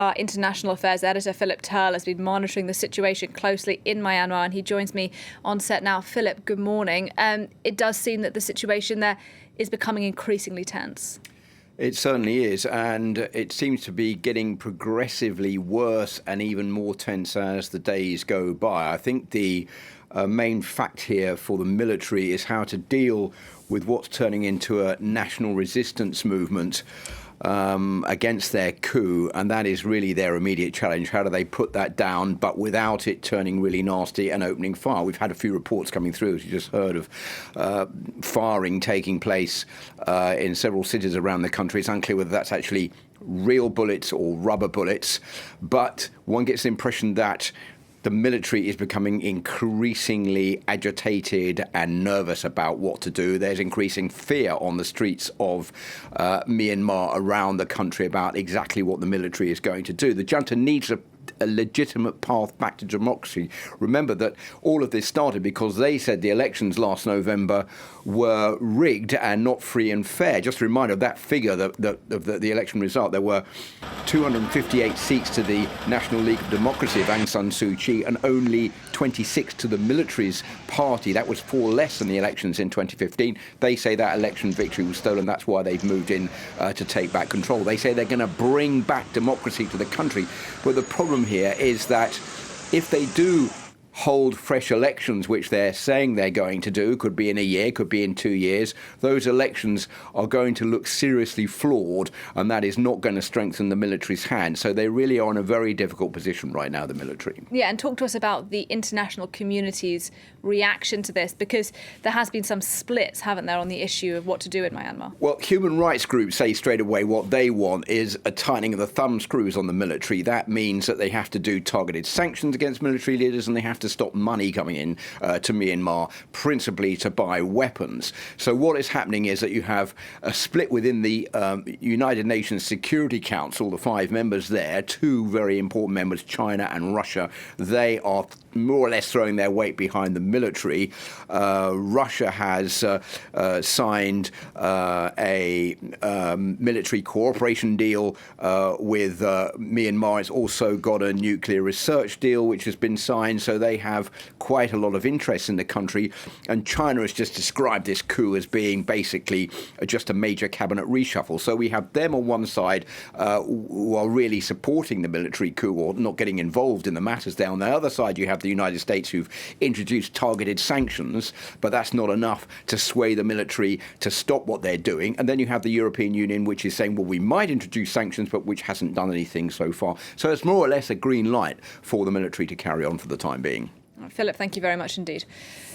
Our international affairs editor, Philip Turle, has been monitoring the situation closely in Myanmar, and he joins me on set now. Philip, good morning. It does seem that the situation there is becoming increasingly tense. It certainly is, and it seems to be getting progressively worse and even more tense as the days go by. I think the main fact here for the military is how to deal with what's turning into a national resistance movement against their coup, and that is really their immediate challenge. How do they put that down, but without it turning really nasty and opening fire? We've had a few reports coming through, as you just heard, of firing taking place in several cities around the country. It's unclear whether that's actually real bullets or rubber bullets, but one gets the impression that the military is becoming increasingly agitated and nervous about what to do. There's increasing fear on the streets of Myanmar around the country about exactly what the military is going to do. The junta needs a legitimate path back to democracy. Remember that all of this started because they said the elections last November were rigged and not free and fair. Just a reminder of that figure, of the election result. There were 258 seats to the National League of Democracy of Aung San Suu Kyi and only 26 to the military's party. That was 4 less than the elections in 2015. They say that election victory was stolen. That's why they've moved in to take back control. They say they're going to bring back democracy to the country. But the problem here is that if they do hold fresh elections, which they're saying they're going to do, could be in a year, could be in 2 years, those elections are going to look seriously flawed, and that is not going to strengthen the military's hand. So they really are in a very difficult position right now, the military. Yeah, and talk to us about the international community's reaction to this, because there has been some splits, haven't there, on the issue of what to do in Myanmar? Well, human rights groups say straight away what they want is a tightening of the thumb screws on the military. That means that they have to do targeted sanctions against military leaders, and they have to stop money coming in to Myanmar, principally to buy weapons. So what is happening is that you have a split within the United Nations Security Council, the 5 members there, 2 very important members, China and Russia. They are more or less throwing their weight behind the military. Russia has signed a military cooperation deal with Myanmar. It's also got a nuclear research deal which has been signed, so they have quite a lot of interest in the country. And China has just described this coup as being basically just a major cabinet reshuffle. So we have them on one side who are really supporting the military coup or not getting involved in the matters there. On the other side, you have the United States who've introduced targeted sanctions, but that's not enough to sway the military to stop what they're doing. And then you have the European Union, which is saying, well, we might introduce sanctions, but which hasn't done anything so far. So it's more or less a green light for the military to carry on for the time being. Philip, thank you very much indeed.